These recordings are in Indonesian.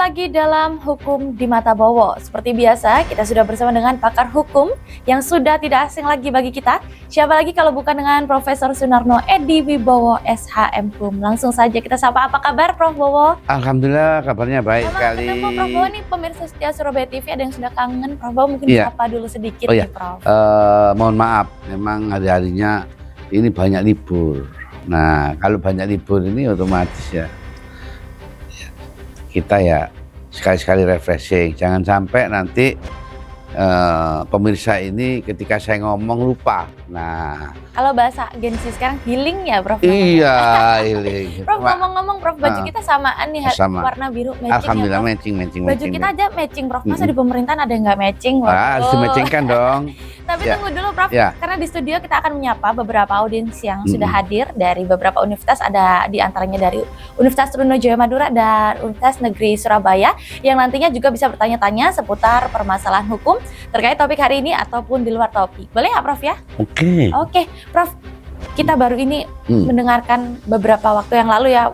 lagi dalam Hukum di Mata Bowo. Seperti biasa, kita sudah bersama dengan pakar hukum yang sudah tidak asing lagi bagi kita. Siapa lagi kalau bukan dengan Profesor Sunarno Edi Wibowo, SHM Hum. Langsung saja kita sapa, apa kabar Prof Bowo? Alhamdulillah kabarnya baik sekali. Ketemu Prof Bowo nih, pemirsa setia Surabaya TV, ada yang sudah kangen. Prof Bowo mungkin sapa dulu sedikit nih Prof. Mohon maaf, memang hari-harinya ini banyak libur. Nah, kalau banyak libur ini otomatis ya kita ya sekali-sekali refreshing. Jangan sampai nanti pemirsa ini ketika saya ngomong lupa. Nah, kalau bahasa Gen Z sekarang healing ya Prof? Iya, healing. Prof, ngomong-ngomong Prof, baju kita samaan nih, sama. Warna biru matching. Alhamdulillah ya, matching. Baju kita aja matching Prof, masa di pemerintahan ada yang nggak matching? Harus di-matchingkan dong. Tapi tunggu dulu Prof, karena di studio kita akan menyapa beberapa audiens yang sudah hadir dari beberapa universitas, ada di antaranya dari Universitas Trunojoyo Madura dan Universitas Negeri Surabaya, yang nantinya juga bisa bertanya-tanya seputar permasalahan hukum terkait topik hari ini ataupun di luar topik. Boleh ya Prof ya? Oke, Prof, kita baru ini mendengarkan beberapa waktu yang lalu ya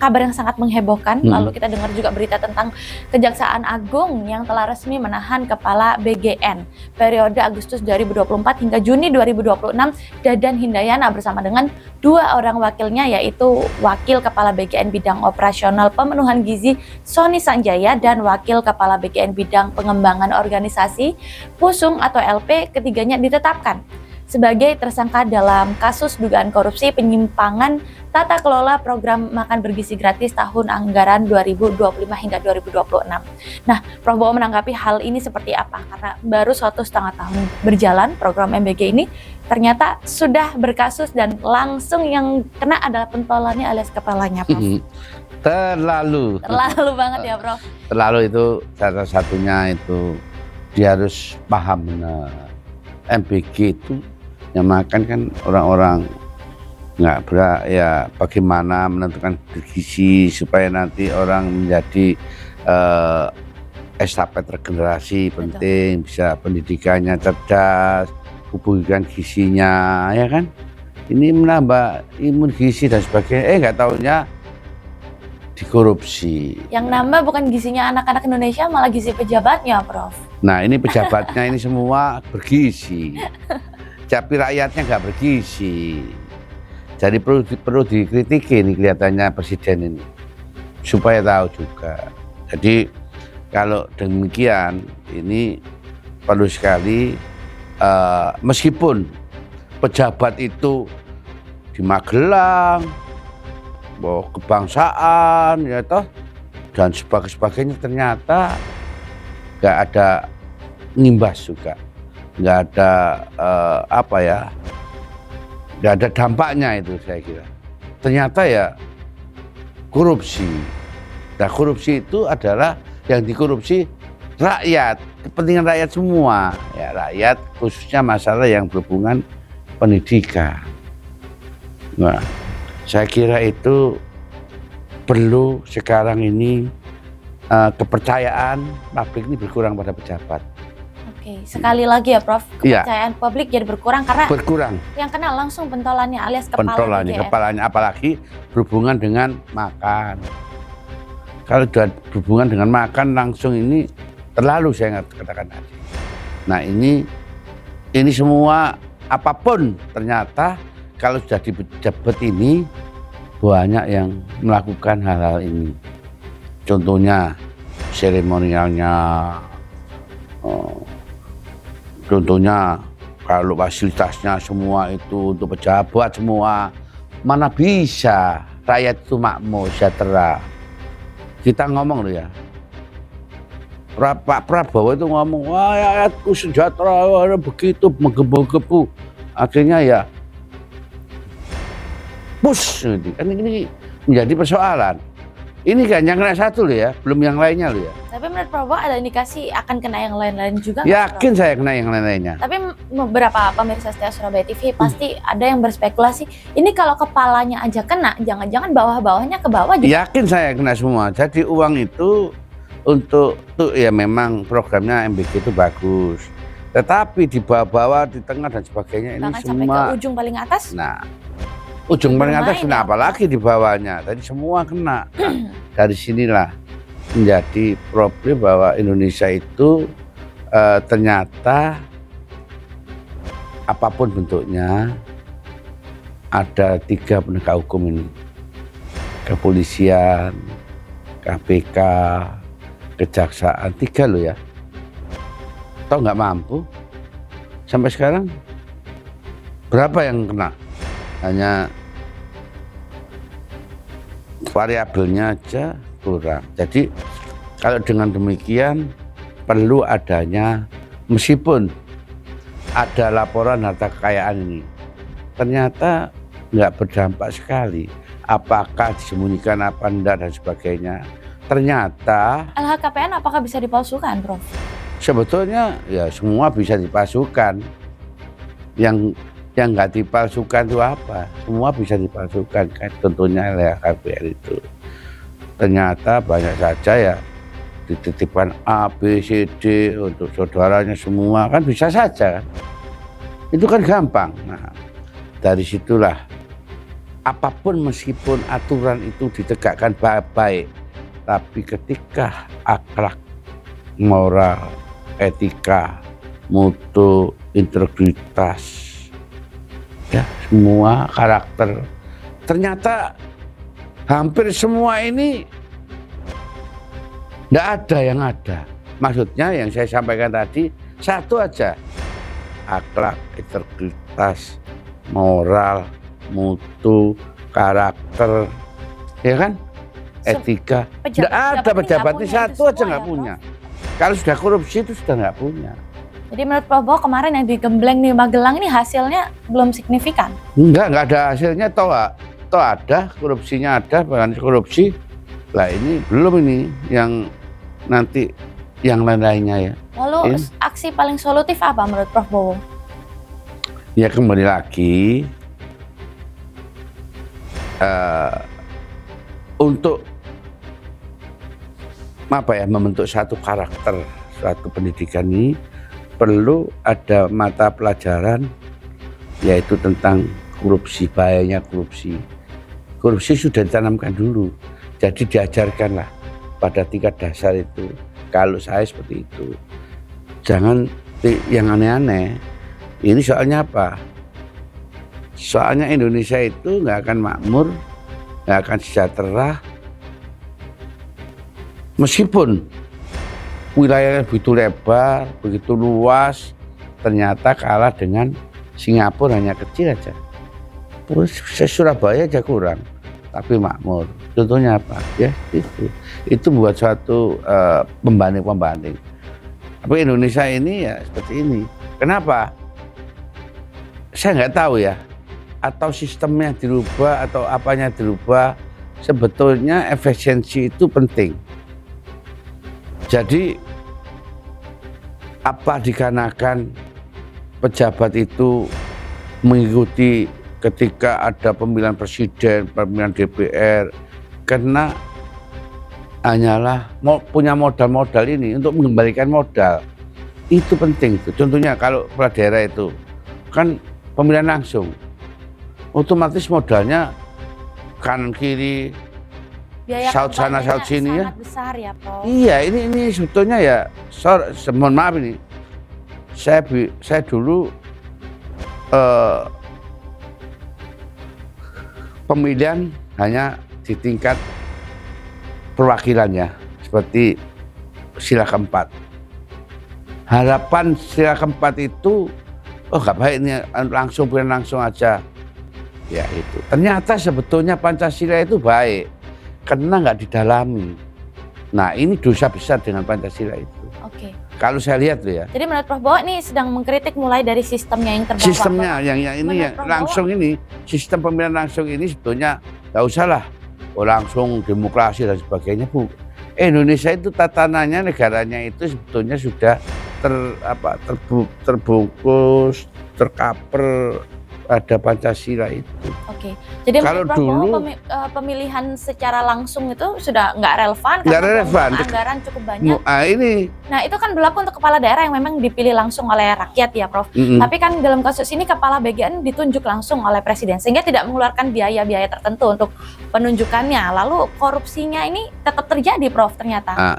kabar yang sangat menghebohkan. Lalu kita dengar juga berita tentang Kejaksaan Agung yang telah resmi menahan Kepala BGN periode Agustus 2024 hingga Juni 2026, Dadan Hindayana bersama dengan dua orang wakilnya, yaitu Wakil Kepala BGN Bidang Operasional Pemenuhan Gizi Sony Sanjaya dan Wakil Kepala BGN Bidang Pengembangan Organisasi Pusung atau LP. Ketiganya ditetapkan sebagai tersangka dalam kasus dugaan korupsi penyimpangan tata kelola program makan bergizi gratis tahun anggaran 2025 hingga 2026. Nah, Prof Bowo menanggapi hal ini seperti apa? Karena baru 1,5 tahun berjalan program MBG ini, ternyata sudah berkasus dan langsung yang kena adalah pentolannya alias kepalanya, Prof. Terlalu banget ya, Prof. Terlalu itu salah satunya itu dia harus paham benar. MBG itu yang makan kan orang-orang nggak ya bagaimana menentukan gizi supaya nanti orang menjadi estafet regenerasi. Penting. Bisa pendidikannya cerdas, hubungan gizinya ya kan, ini menambah imun gizi dan sebagainya. Nggak taunya dikorupsi. Yang nambah bukan gizinya anak-anak Indonesia, malah gizi pejabatnya, Prof. Nah, ini pejabatnya ini semua bergizi, tapi rakyatnya nggak bergizi. Jadi perlu dikritiki ini kelihatannya presiden ini, supaya tahu juga. Jadi kalau demikian ini perlu sekali, meskipun pejabat itu di Magelang, kebangsaan ya toh dan sebagainya, ternyata nggak ada ngimbas juga, nggak ada nggak ada dampaknya itu saya kira. Ternyata ya korupsi. Nah, korupsi itu adalah yang dikorupsi rakyat, kepentingan rakyat semua ya, rakyat khususnya masalah yang berhubungan pendidikan. Nah, saya kira itu perlu sekarang ini kepercayaan publik ini berkurang pada pejabat. Oke, sekali lagi ya Prof, kepercayaan publik jadi berkurang karena yang kena langsung pentolannya alias kepalanya, apalagi berhubungan dengan makan. Kalau sudah berhubungan dengan makan langsung ini terlalu, saya katakan tadi. Nah, ini semua apapun ternyata kalau sudah di pejabat ini banyak yang melakukan hal-hal ini. Contohnya seremonialnya, contohnya kalau fasilitasnya semua itu untuk pejabat semua, mana bisa rakyat itu makmur sejahtera. Kita ngomong loh ya, Pak Prabowo itu ngomong, wah rakyatku sejahtera, begitu menggebu-gebu. Akhirnya ya push, kan ini menjadi persoalan. Ini kan yang kena satu loh ya, belum yang lainnya loh ya. Tapi menurut Prabowo ada indikasi akan kena yang lain-lain juga? Yakin saya kena yang lain-lainnya. Tapi beberapa pemirsa setia Surabaya TV pasti ada yang berspekulasi, ini kalau kepalanya aja kena, jangan-jangan bawah-bawahnya ke bawah juga. Yakin saya kena semua. Jadi uang itu untuk tuh ya memang programnya MBG itu bagus. Tetapi di bawah-bawah, di tengah dan sebagainya ini bahkan semua sampai ke ujung paling atas. Nah, ujung paling atas kena, apalagi di bawahnya. Tadi semua kena. Dari sinilah menjadi problem bahwa Indonesia itu ternyata apapun bentuknya ada 3 penegak hukum ini, kepolisian, KPK, kejaksaan, 3 loh ya. Toh nggak mampu. Sampai sekarang berapa yang kena? Hanya variabelnya aja kurang. Jadi kalau dengan demikian perlu adanya, meskipun ada laporan harta kekayaan ini, ternyata nggak berdampak sekali. Apakah disembunyikan apa enggak dan sebagainya. Ternyata LHKPN apakah bisa dipalsukan, Prof? sebetulnya ya semua bisa dipalsukan. Yang nggak dipalsukan itu apa? Semua bisa dipalsukan kan, tentunya LHKPN itu. Ternyata banyak saja ya dititipkan A, B, C, D untuk saudaranya semua, kan bisa saja kan. Itu kan gampang. Nah, dari situlah apapun meskipun aturan itu ditegakkan baik, tapi ketika akhlak, moral, etika, mutu, integritas, ya semua karakter, ternyata hampir semua ini nggak ada yang ada. Maksudnya yang saya sampaikan tadi, satu aja, akhlak, integritas, moral, mutu, karakter, ya kan, etika. Nggak ada pejabat ini satu aja nggak punya. Kalau sudah korupsi itu sudah nggak punya. Jadi menurut Prof bahwa kemarin yang di Gembleng di Magelang ini hasilnya belum signifikan? Nggak ada hasilnya, toh ada, korupsinya ada, bahkan korupsi. Lah ini belum ini yang nanti yang lain-lainnya ya. Lalu aksi paling solutif apa menurut Prof Bowo? Ya kembali lagi untuk apa ya, membentuk satu karakter, suatu pendidikan ini perlu ada mata pelajaran yaitu tentang korupsi, bahayanya korupsi. Korupsi sudah ditanamkan dulu, jadi diajarkanlah pada tingkat dasar itu. Kalau saya seperti itu, jangan yang aneh-aneh. Ini soalnya apa? Soalnya Indonesia itu nggak akan makmur, nggak akan sejahtera, meskipun wilayahnya begitu lebar, begitu luas, ternyata kalah dengan Singapura, hanya kecil aja. Terus Surabaya aja kurang, tapi makmur. Contohnya apa? Ya itu buat suatu pembanding. Tapi Indonesia ini ya seperti ini. Kenapa? Saya nggak tahu ya. Atau sistemnya dirubah atau apanya dirubah. Sebetulnya efisiensi itu penting. Jadi apa dikarenakan pejabat itu mengikuti ketika ada pemilihan presiden, pemilihan DPR, karena hanyalah punya modal ini untuk mengembalikan modal. Itu penting itu. Contohnya kalau kepala daerah itu kan pemilihan langsung, otomatis modalnya kanan kiri, saut sana saut sini ya. Besar ya, Prof. Iya, ini sebetulnya ya, mohon maaf ini, saya dulu pemilihan hanya di tingkat perwakilannya, seperti sila keempat. Harapan sila keempat itu, oh nggak baik ini langsung pilihan langsung aja. Ya itu. Ternyata sebetulnya Pancasila itu baik, karena nggak didalami. Nah ini dosa besar dengan Pancasila itu. Oke. Kalau saya lihat tuh ya. Jadi menurut Prof Bowo ini sedang mengkritik mulai dari sistemnya yang terbawa. Sistemnya yang ini yang langsung ini, sistem pemilihan langsung ini sebetulnya nggak usah lah, langsung demokrasi dan sebagainya, Bu. Indonesia itu tatanannya, negaranya itu sebetulnya sudah terbungkus, tercover pada Pancasila itu. Oke, jadi Kalau menurut Prof bahwa dulu pemilihan secara langsung itu sudah nggak relevan nggak karena relevan. anggaran cukup banyak. Ini. Nah itu kan berlaku untuk kepala daerah yang memang dipilih langsung oleh rakyat ya Prof. Tapi kan dalam kasus ini kepala BGN ditunjuk langsung oleh presiden sehingga tidak mengeluarkan biaya-biaya tertentu untuk penunjukannya. Lalu korupsinya ini tetap terjadi Prof ternyata.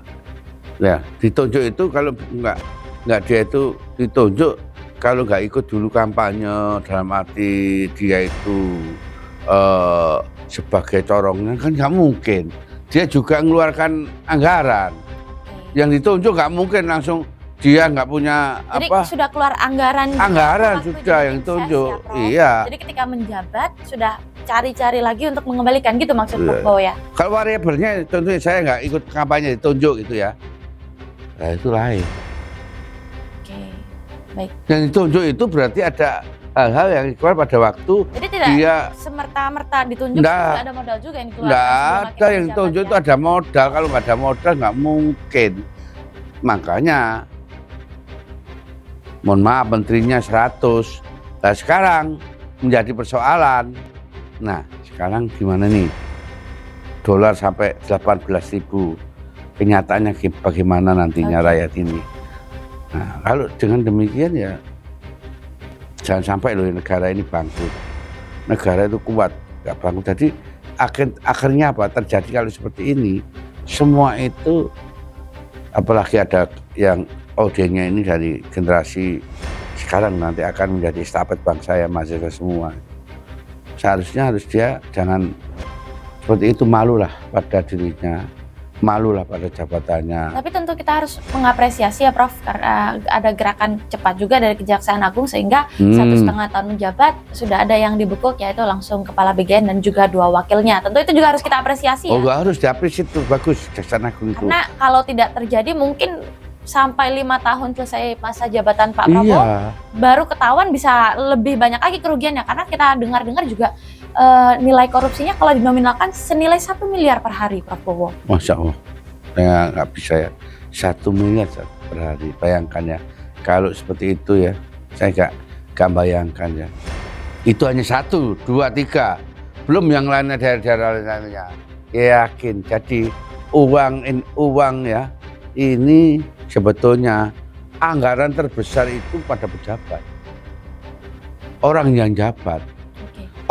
Ya ditunjuk itu kalau nggak dia itu ditunjuk kalau nggak ikut dulu kampanye, dalam arti dia itu sebagai corongnya kan nggak mungkin. Dia juga mengeluarkan anggaran. Yang ditunjuk nggak mungkin langsung dia nggak punya jadi apa. Sudah keluar anggaran. Anggaran sudah yang ditunjuk. Ya, iya. Jadi ketika menjabat sudah cari-cari lagi untuk mengembalikan gitu maksud Prof Bowo ya. Kalau variabelnya tentunya saya nggak ikut kampanye ditunjuk gitu ya. Nah itu lain. Baik. Yang ditunjuk itu berarti ada hal-hal yang keluar pada waktu. Jadi tidak dia semerta-merta ditunjuk, ada modal juga yang dikeluarkan. Nggak ada yang ditunjuk itu ada modal. Kalau nggak ada modal nggak mungkin. Makanya, mohon maaf menterinya 100. Nah sekarang menjadi persoalan. Nah sekarang gimana nih? Dolar sampai 18.000. Kenyataannya bagaimana nantinya rakyat ini? Nah, kalau dengan demikian ya jangan sampai loh negara ini bangkrut. Negara itu kuat, nggak bangkrut. Jadi akhirnya apa terjadi kalau seperti ini? Semua itu, apalagi ada yang audiennya ini dari generasi sekarang nanti akan menjadi estafet bangsa ya mahasiswa semua. Seharusnya dia jangan seperti itu, malulah pada dirinya. Malulah pada jabatannya. Tapi tentu kita harus mengapresiasi ya Prof, karena ada gerakan cepat juga dari Kejaksaan Agung sehingga 1,5 tahun menjabat sudah ada yang dibekuk yaitu langsung Kepala BGN dan juga 2 wakilnya. Tentu itu juga harus kita apresiasi ya. Oh harus diapresiasi, itu bagus Kejaksaan Agung itu. Karena kalau tidak terjadi mungkin sampai 5 tahun selesai masa jabatan Pak Prabowo baru ketahuan bisa lebih banyak lagi kerugiannya karena kita dengar-dengar juga nilai korupsinya kalau dinominalkan senilai 1 miliar per hari Pak Prabowo. Masya Allah, ya nggak bisa ya 1 miliar per hari. Bayangkan ya kalau seperti itu ya, saya nggak bayangkan ya. Itu hanya 1, 2, 3, belum yang lainnya daerah-daerah lainnya. Yakin. Jadi uang ya ini sebetulnya anggaran terbesar itu pada pejabat, orang yang jabat.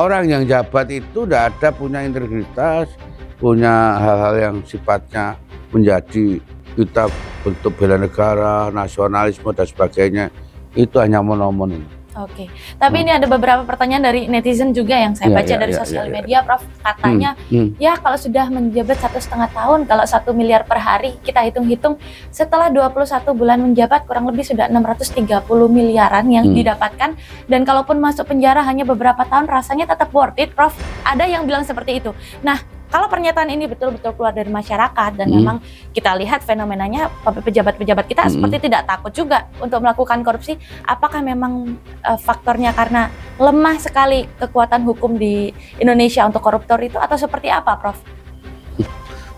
Orang yang jabat itu tidak ada punya integritas, punya hal-hal yang sifatnya menjadi kita bentuk bela negara, nasionalisme dan sebagainya. Itu hanya omong-omong. Oke, tapi ini ada beberapa pertanyaan dari netizen juga yang saya baca dari sosial media, Prof. Katanya, ya kalau sudah menjabat 1,5 tahun, kalau 1 miliar per hari kita hitung-hitung, setelah 21 bulan menjabat kurang lebih sudah 630 miliaran yang didapatkan, dan kalaupun masuk penjara hanya beberapa tahun rasanya tetap worth it, Prof. Ada yang bilang seperti itu. Nah, kalau pernyataan ini betul-betul keluar dari masyarakat dan memang kita lihat fenomenanya pejabat-pejabat kita seperti tidak takut juga untuk melakukan korupsi, apakah memang faktornya karena lemah sekali kekuatan hukum di Indonesia untuk koruptor itu atau seperti apa, Prof?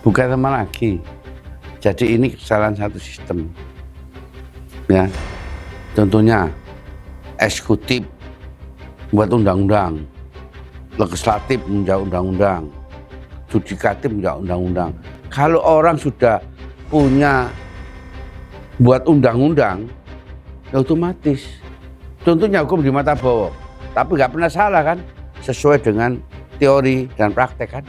Bukan lemah lagi. Jadi ini kesalahan satu sistem. Ya. Contohnya eksekutif buat undang-undang, legislatif membuat undang-undang, yudikatif enggak undang-undang. Kalau orang sudah punya buat undang-undang, ya otomatis. Contohnya hukum di mata Bowo, tapi nggak pernah salah kan, sesuai dengan teori dan praktek kan.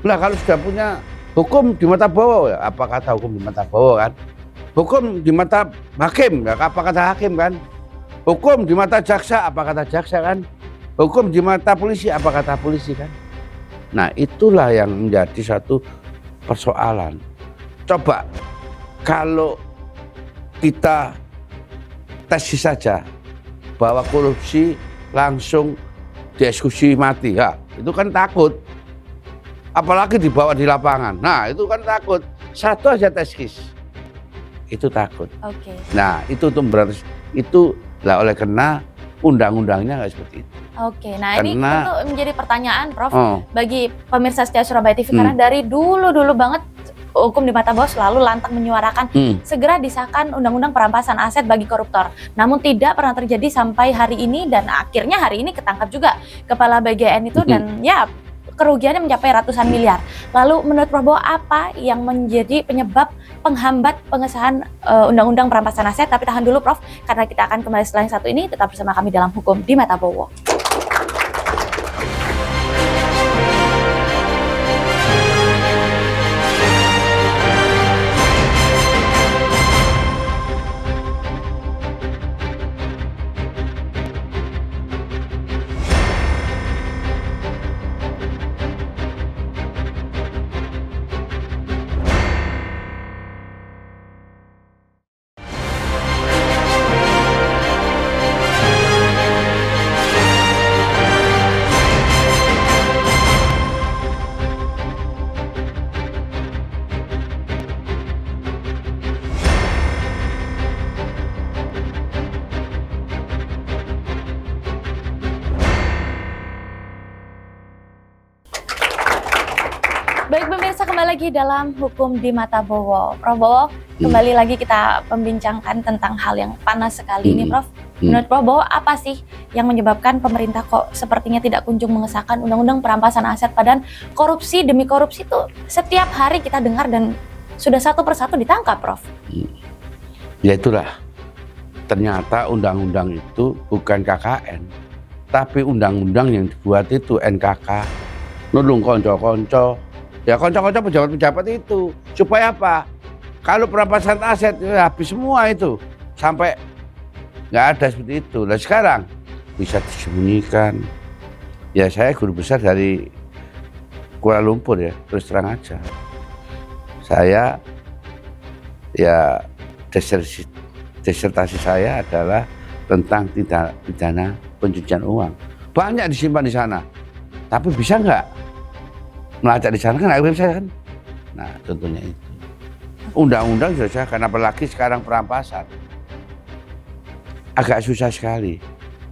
Nah kalau sudah punya hukum di mata Bowo, ya apa kata hukum di mata Bowo kan? Hukum di mata hakim, ya apa kata hakim kan? Hukum di mata jaksa, apa kata jaksa kan? Hukum di mata polisi, apa kata polisi kan? Nah itulah yang menjadi satu persoalan. Coba kalau kita tesis saja bahwa korupsi langsung dieksekusi mati, ya itu kan takut. Apalagi dibawa di lapangan, nah itu kan takut. Satu aja tesis, itu takut. Nah itu tuh berarti itu lah oleh karena undang-undangnya nggak seperti itu. Nah ini tentu menjadi pertanyaan, Prof, bagi pemirsa setia Surabaya TV karena dari dulu banget Hukum di Mata Bahwa selalu lantang menyuarakan segera disahkan undang-undang perampasan aset bagi koruptor. Namun tidak pernah terjadi sampai hari ini, dan akhirnya hari ini ketangkap juga kepala BGN itu, dan ya kerugiannya mencapai ratusan miliar. Lalu menurut Prabowo apa yang menjadi penyebab penghambat pengesahan undang-undang perampasan aset? Tapi tahan dulu Prof, karena kita akan kembali setelah yang satu ini. Tetap bersama kami dalam Hukum di Mata Bowo. Baik pemirsa, kembali lagi dalam Hukum di Mata Bowo. Prof Bowo, kembali lagi kita membincangkan tentang hal yang panas sekali ini Prof. Menurut Prof Bowo, apa sih yang menyebabkan pemerintah kok sepertinya tidak kunjung mengesahkan undang-undang perampasan aset, padahal korupsi demi korupsi itu setiap hari kita dengar dan sudah satu persatu ditangkap Prof? Ya itulah, ternyata undang-undang itu bukan KKN, tapi undang-undang yang dibuat itu NKK, nulung konco-konco. Ya konco-konco pejabat-pejabat itu supaya apa? Kalau perampasan aset ya habis semua itu, sampai nggak ada seperti itu. Nah sekarang bisa disembunyikan. Ya saya guru besar dari Kuala Lumpur ya, terus terang aja. Saya ya disertasi saya adalah tentang tindak pidana pencucian uang. Banyak disimpan di sana, tapi bisa nggak melacak di sana? Kan nggak bisa kan? Nah contohnya itu. Undang-undang sudah disahkan, apalagi sekarang perampasan. Agak susah sekali.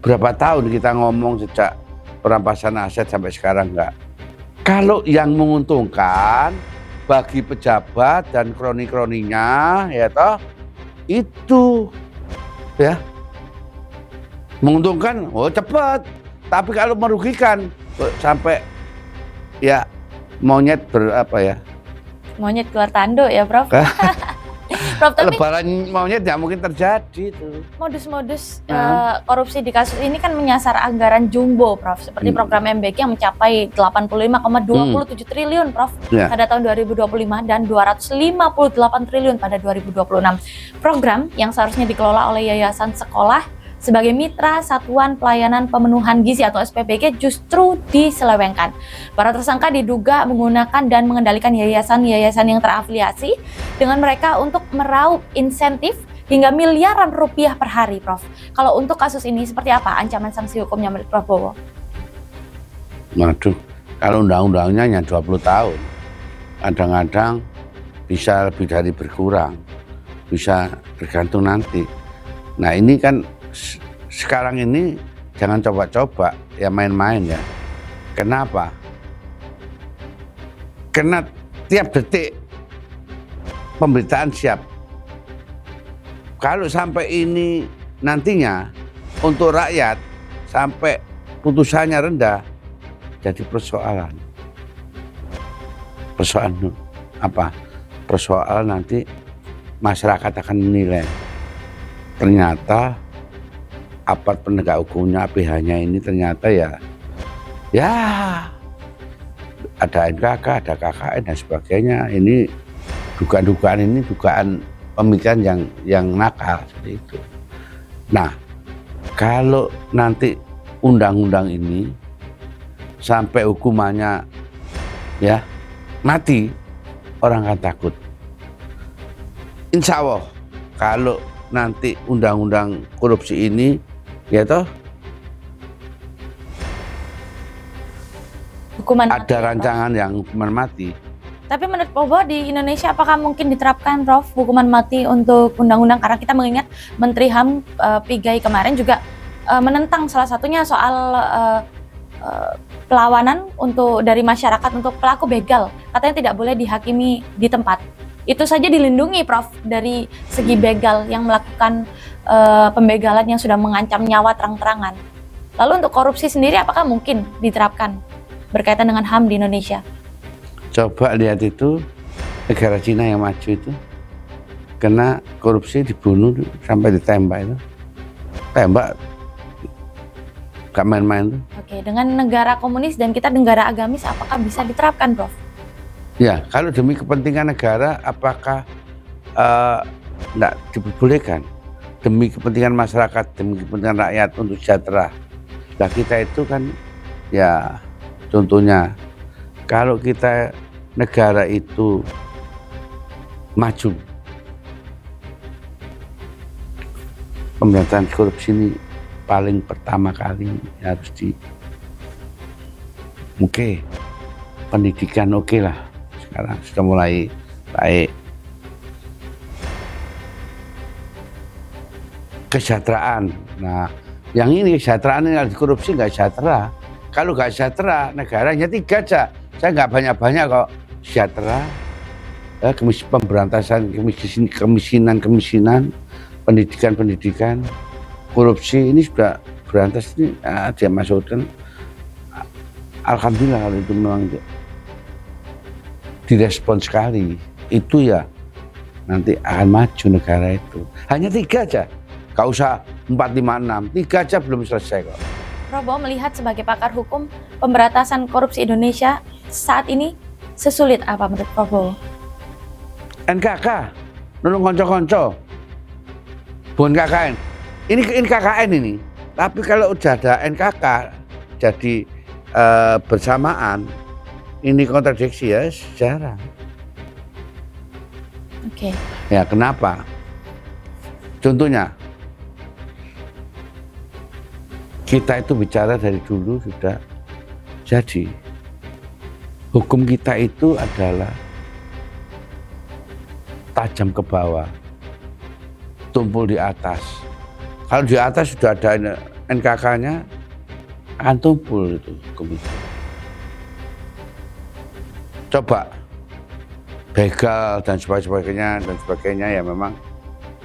Berapa tahun kita ngomong sejak perampasan aset sampai sekarang nggak. Kalau yang menguntungkan bagi pejabat dan kroni-kroninya, ya toh, itu ya menguntungkan, oh cepat. Tapi kalau merugikan sampai ya monyet Monyet keluar tanduk ya Prof. Prof, tapi lebaran monyet nggak mungkin terjadi itu. Modus-modus korupsi di kasus ini kan menyasar anggaran jumbo Prof, seperti program MBK yang mencapai 85,27 triliun Prof pada tahun 2025 dan 258 triliun pada 2026. Program yang seharusnya dikelola oleh yayasan sekolah sebagai mitra Satuan Pelayanan Pemenuhan Gizi atau SPBG justru diselewengkan. Para tersangka diduga menggunakan dan mengendalikan yayasan-yayasan yang terafiliasi dengan mereka untuk meraup insentif hingga miliaran rupiah per hari, Prof. Kalau untuk kasus ini seperti apa ancaman sanksi hukumnya menurut Prof Bowo? Waduh, kalau undang-undangnya hanya 20 tahun, kadang-kadang bisa lebih dari berkurang, bisa tergantung nanti. Nah ini kan sekarang ini jangan coba-coba ya main-main ya. Kenapa? Karena tiap detik pemberitaan siap. Kalau sampai ini nantinya untuk rakyat sampai putusannya rendah, jadi persoalan. Persoalan apa? Persoalan nanti masyarakat akan menilai. Ternyata aparat penegak hukumnya PH-nya ini ternyata ya ada NKK, ada KKN dan sebagainya. Ini dugaan-dugaan ini dugaan pemikiran yang nakal seperti itu. Nah, kalau nanti undang-undang ini sampai hukumannya ya mati, orang akan takut. Insya Allah kalau nanti undang-undang korupsi ini ya toh hukuman ada mati, rancangan Prof, yang hukuman mati. Tapi menurut Prof Bowo di Indonesia apakah mungkin diterapkan Prof hukuman mati untuk undang-undang, karena kita mengingat Menteri HAM Pigai kemarin juga menentang salah satunya soal perlawanan untuk dari masyarakat untuk pelaku begal, katanya tidak boleh dihakimi di tempat. Itu saja dilindungi, Prof, dari segi begal yang melakukan pembegalan yang sudah mengancam nyawa terang-terangan. Lalu untuk korupsi sendiri apakah mungkin diterapkan berkaitan dengan HAM di Indonesia? Coba lihat itu negara Cina yang maju itu kena korupsi, dibunuh sampai ditembak itu. Tembak gak main-main tuh. Oke, dengan negara komunis dan kita negara agamis, apakah bisa diterapkan, Prof? Ya, kalau demi kepentingan negara, apakah tidak diperbolehkan? Demi kepentingan masyarakat, demi kepentingan rakyat untuk sejahtera. Nah, kita itu kan, ya contohnya, kalau kita negara itu maju, pemberantasan korupsi ini paling pertama kali harus pendidikan lah, sekarang sudah mulai baik. Kesejahteraan, nah yang ini kesejahteraan ini harus korupsi nggak sejahtera. Kalau nggak sejahtera negaranya 3 aja, saya nggak banyak-banyak kok. Sejahtera, pemberantasan kemiskinan, pendidikan, korupsi ini sudah berantas ini, dia masukkan. Alhamdulillah kalau itu memang direspon sekali, itu ya nanti akan maju negara itu. Hanya 3 aja, gak usah 4, 5, 6, 3 aja belum selesai kok. Prabowo melihat sebagai pakar hukum, pemberantasan korupsi Indonesia saat ini sesulit apa menurut Prabowo? NKK, nulung konco-konco, bukan KKN. Ini KKN ini. Tapi kalau udah ada NKK jadi bersamaan, ini kontradiksi ya jarang. Oke. Ya kenapa? Contohnya, kita itu bicara dari dulu sudah jadi. Hukum kita itu adalah tajam ke bawah, tumpul di atas. Kalau di atas sudah ada NKK-nya, akan tumpul itu hukum itu. Coba begal dan sebagainya ya memang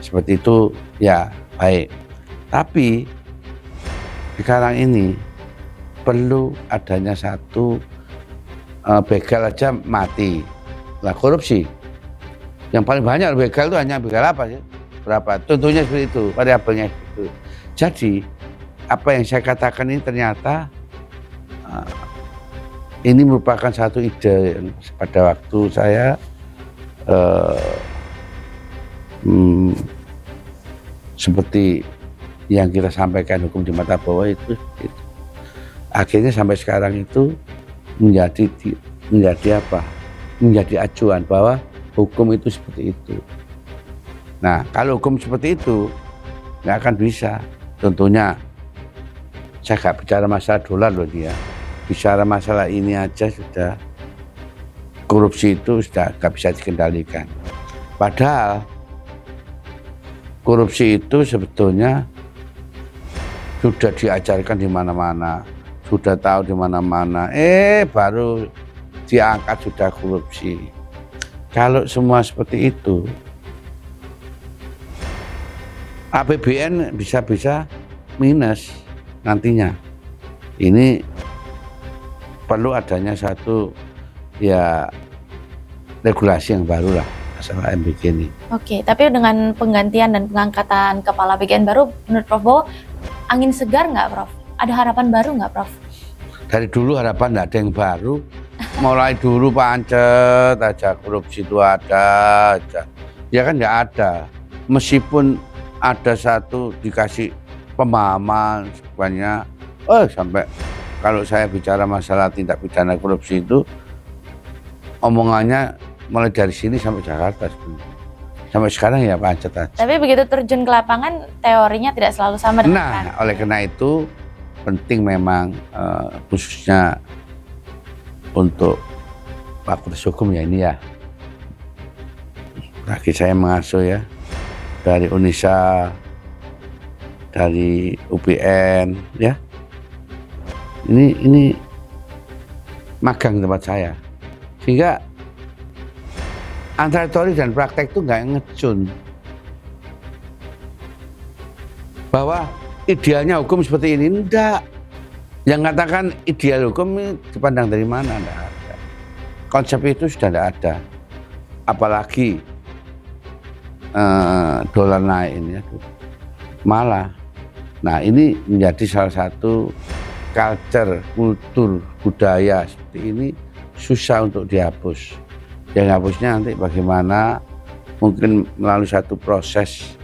seperti itu ya baik. Tapi sekarang ini perlu adanya satu begal aja mati. Lah korupsi yang paling banyak begal itu hanya begal apa sih? Berapa? Contohnya seperti itu, variabelnya itu. Jadi apa yang saya katakan ini ternyata ini merupakan satu ide yang pada waktu saya seperti yang kita sampaikan hukum di mata bawah itu. Akhirnya sampai sekarang itu menjadi apa? Menjadi acuan bahwa hukum itu seperti itu. Nah, kalau hukum seperti itu nggak akan bisa. Contohnya, saya nggak bicara masalah dolar loh dia. Bicara masalah ini aja sudah korupsi itu sudah nggak bisa dikendalikan. Padahal korupsi itu sebetulnya sudah diajarkan di mana-mana, sudah tahu di mana-mana. Baru diangkat sudah korupsi. Kalau semua seperti itu, APBN bisa-bisa minus nantinya. Ini perlu adanya satu ya regulasi yang baru lah masalah MBG ini. Oke, tapi dengan penggantian dan pengangkatan kepala BKN baru, menurut Prof Bo, angin segar nggak, Prof? Ada harapan baru nggak, Prof? Dari dulu harapan nggak ada yang baru. Mulai dulu pancet aja, korupsi itu ada aja. Ya kan nggak ada. Meskipun ada satu dikasih pemahaman sebanyak, sampai kalau saya bicara masalah tindak pidana korupsi itu, omongannya mulai dari sini sampai Jakarta sebenarnya. Sampai sekarang ya pancet aja. Tapi begitu terjun ke lapangan, teorinya tidak selalu sama dengan Nah, oleh karena itu penting memang khususnya untuk fakultas hukum ya ini ya. Lagi saya mengasuh ya dari Unisa, dari UPN ya. Ini magang di tempat saya, sehingga antara teori dan praktek itu nggak ngecun bahwa idealnya hukum seperti ini. Enggak. Yang katakan ideal hukum ini dipandang dari mana? Enggak ada. Konsep itu sudah tidak ada. Apalagi dolar naik ini, malah. Nah, ini menjadi salah satu culture, kultur, budaya seperti ini susah untuk dihapus. Yang hapusnya nanti bagaimana, mungkin melalui satu proses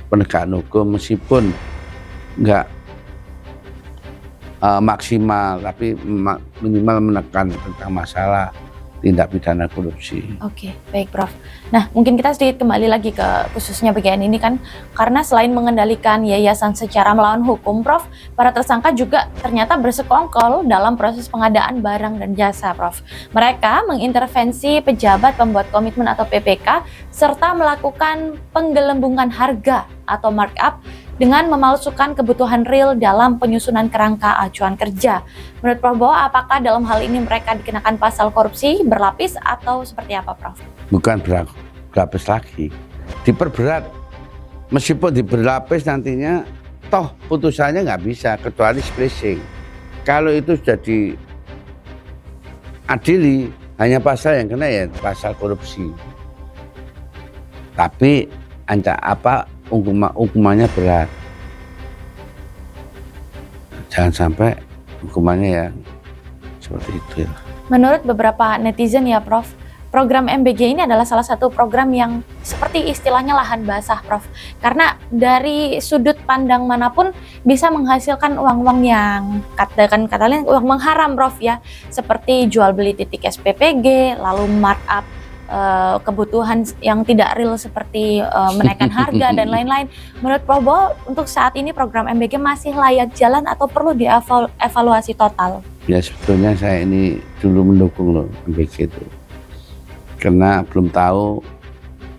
penegakan hukum, meskipun nggak maksimal, tapi minimal menekan tentang masalah tindak pidana korupsi. Oke, baik Prof. Nah, mungkin kita sedikit kembali lagi ke khususnya bagian ini kan, karena selain mengendalikan yayasan secara melawan hukum, Prof, para tersangka juga ternyata bersekongkol dalam proses pengadaan barang dan jasa, Prof. Mereka mengintervensi pejabat pembuat komitmen atau PPK, serta melakukan penggelembungan harga atau markup dengan memalsukan kebutuhan real dalam penyusunan kerangka acuan kerja. Menurut Prof Bowo, apakah dalam hal ini mereka dikenakan pasal korupsi berlapis atau seperti apa, Prof? Bukan berlapis lagi, diperberat. Meskipun diberlapis nantinya, toh putusannya nggak bisa, kecuali spacing. Kalau itu sudah diadili, hanya pasal yang kena ya pasal korupsi. Tapi hukumannya berat. Jangan sampai hukumannya ya seperti itu ya. Menurut beberapa netizen ya Prof, program MBG ini adalah salah satu program yang seperti istilahnya lahan basah, Prof. Karena dari sudut pandang manapun bisa menghasilkan uang-uang yang katanya uang haram, Prof ya. Seperti jual beli titik SPPG, lalu markup kebutuhan yang tidak real seperti menaikkan harga dan lain-lain. Menurut Prof Bowo, untuk saat ini program MBG masih layak jalan atau perlu dievaluasi total? Ya sebetulnya saya ini dulu mendukung loh MBG itu, karena belum tahu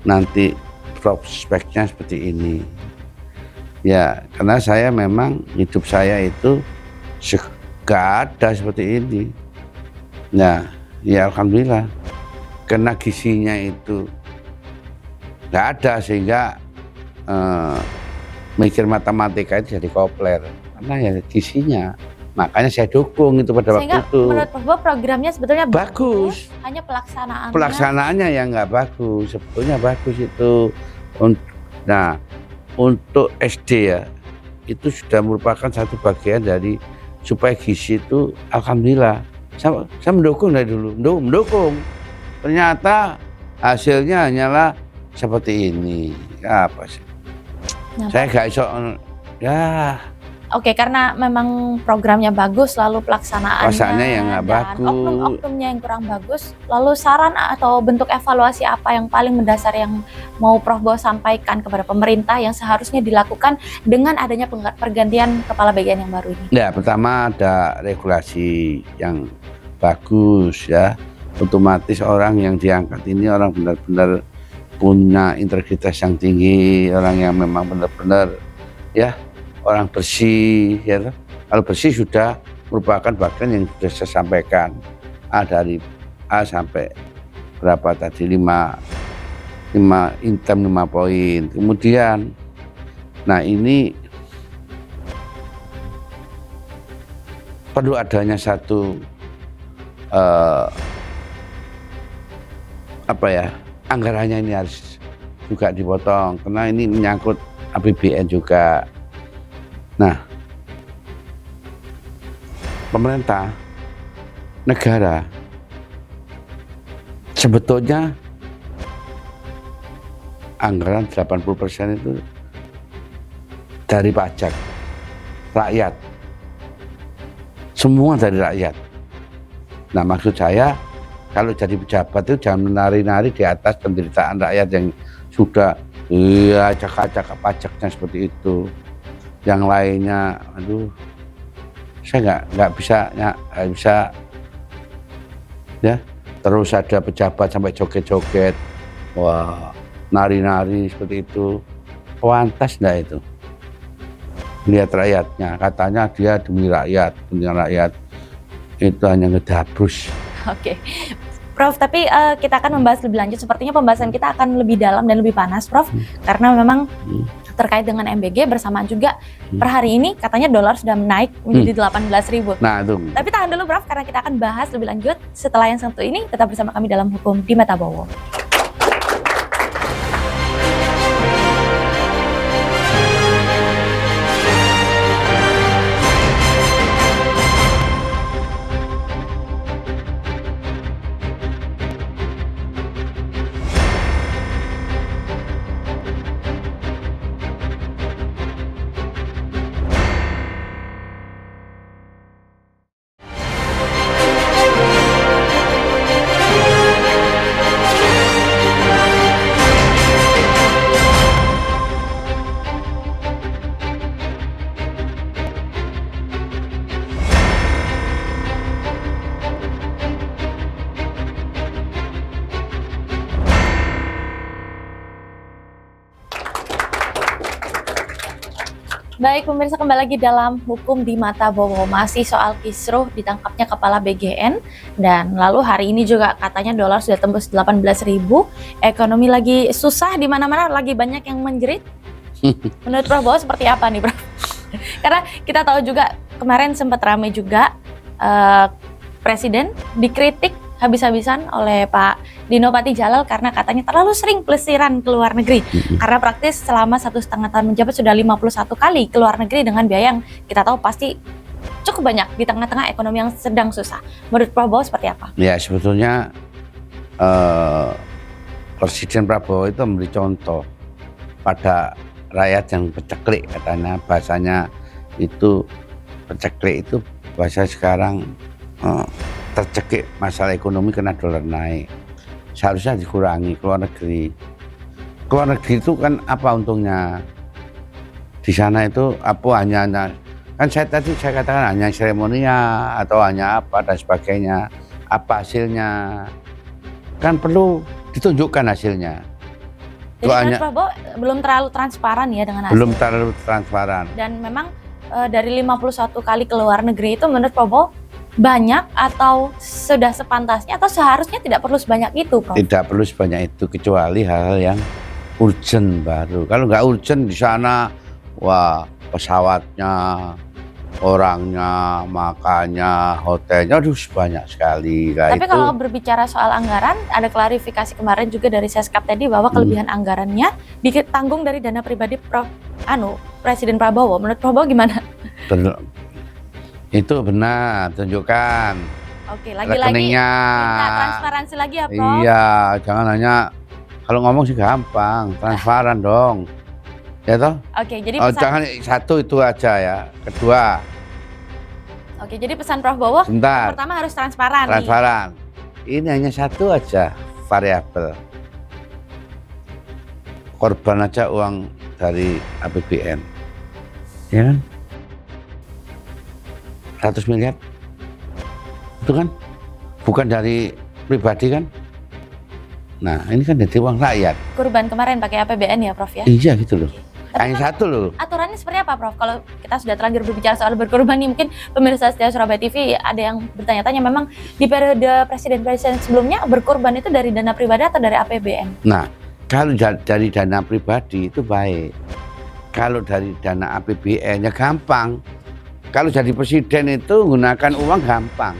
nanti prospeknya seperti ini. Ya karena saya memang hidup saya itu gak ada seperti ini. Nah ya alhamdulillah, karena gizinya itu nggak ada, sehingga mikir matematika itu jadi kopler karena ya gizinya. Makanya saya dukung itu pada sehingga waktu itu. Menurut Prof programnya sebetulnya bagus, hanya pelaksanaannya yang nggak bagus. Sebetulnya bagus itu. Nah untuk SD ya, itu sudah merupakan satu bagian dari supaya gizi itu alhamdulillah. Saya mendukung dari dulu, mendukung. Ternyata hasilnya hanyalah seperti ini. Apa sih? Saya gak iso ya. Oke, karena memang programnya bagus, lalu pelaksanaannya yang nggak bagus, oknum-oknumnya yang kurang bagus. Lalu saran atau bentuk evaluasi apa yang paling mendasar yang mau Prof Bowo sampaikan kepada pemerintah yang seharusnya dilakukan dengan adanya pergantian kepala bagian yang baru ini? Ya, pertama ada regulasi yang bagus ya. Otomatis orang yang diangkat ini orang benar-benar punya integritas yang tinggi, orang yang memang benar-benar ya orang bersih ya. Kalau bersih sudah merupakan bagian yang sudah saya sampaikan, dari A sampai berapa tadi, 5 item 5 poin. Kemudian nah ini perlu adanya satu anggarannya ini harus juga dipotong karena ini menyangkut APBN juga. Nah, pemerintah negara sebetulnya anggaran 80% itu dari pajak rakyat, semua dari rakyat. Nah maksud saya, kalau jadi pejabat itu jangan menari-nari di atas penderitaan rakyat yang sudah acak-acak pajaknya seperti itu. Yang lainnya, aduh, saya nggak bisa ya. Terus ada pejabat sampai joget-joget, wah, nari-nari seperti itu, pantas nggak itu? Lihat rakyatnya, katanya dia demi rakyat, kepentingan rakyat, itu hanya ngedabrus Oke. Prof, tapi kita akan membahas lebih lanjut. Sepertinya pembahasan kita akan lebih dalam dan lebih panas, Prof. Karena memang terkait dengan MBG bersamaan juga per hari ini katanya dolar sudah naik menjadi 18.000. Nah, itu. Tapi tahan dulu, Prof, karena kita akan bahas lebih lanjut setelah yang satu ini. Tetap bersama kami dalam Hukum di Mata Bowo. Baik pemirsa, kembali lagi dalam Hukum di Mata Bowo. Masih soal kisruh ditangkapnya kepala BGN. Dan lalu hari ini juga katanya dolar sudah tembus 18.000. Ekonomi lagi susah di mana-mana, lagi banyak yang menjerit. Menurut Prof Bowo seperti apa nih, Prof? Karena kita tahu juga kemarin sempat ramai juga Presiden dikritik habis-habisan oleh Pak Dino Patijalal karena katanya terlalu sering pelesiran ke luar negeri. Karena praktis selama 1,5 tahun menjabat sudah 51 kali ke luar negeri dengan biaya yang kita tahu pasti cukup banyak di tengah-tengah ekonomi yang sedang susah. Menurut Prabowo seperti apa? Ya, sebetulnya Presiden Prabowo itu memberi contoh pada rakyat yang peceklik, katanya bahasanya itu peceklik itu bahasa sekarang tercekik masalah ekonomi karena dolar naik. Seharusnya dikurangi ke luar negeri. Ke luar negeri itu kan apa untungnya? Di sana itu apa hanya kan saya katakan hanya seremonial atau hanya apa dan sebagainya. Apa hasilnya? Kan perlu ditunjukkan hasilnya. Jadi menurut Prabowo belum terlalu transparan ya dengan hasil. Belum terlalu transparan. Dan memang dari 51 kali ke luar negeri itu menurut Prabowo banyak atau sudah sepantasnya atau seharusnya tidak perlu sebanyak itu, Prof? Tidak perlu sebanyak itu kecuali hal-hal yang urgent baru. Kalau nggak urgent di sana, wah pesawatnya, orangnya, makannya, hotelnya, aduh banyak sekali. Tapi kalau berbicara soal anggaran, ada klarifikasi kemarin juga dari Seskap tadi bahwa kelebihan anggarannya ditanggung dari dana pribadi Presiden Prabowo. Menurut Prabowo gimana? Itu benar, tunjukkan. Oke, lagi-lagi rekeningnya. Minta transparansi lagi ya, Prof? Iya, jangan hanya kalau ngomong sih gampang, transparan dong. Ya toh? Oke, jadi jangan satu itu aja ya. Kedua. Oke, jadi pesan Prof Bowo yang pertama harus transparan. Transparan. Ini hanya satu aja variabel. Korban aja uang dari APBN. Ya kan? 100 miliar itu kan bukan dari pribadi kan. Nah ini kan dari uang rakyat. Kurban kemarin pakai APBN ya, Prof ya? Iya gitu loh. Hanya satu loh. Aturannya seperti apa, Prof? Kalau kita sudah terlanjur berbicara soal berkorban nih, mungkin pemirsa setia Surabaya TV ada yang bertanya-tanya, memang di periode presiden-presiden sebelumnya berkorban itu dari dana pribadi atau dari APBN? Nah kalau dari dana pribadi itu baik. Kalau dari dana APBN ya gampang. Kalau jadi presiden itu menggunakan uang gampang,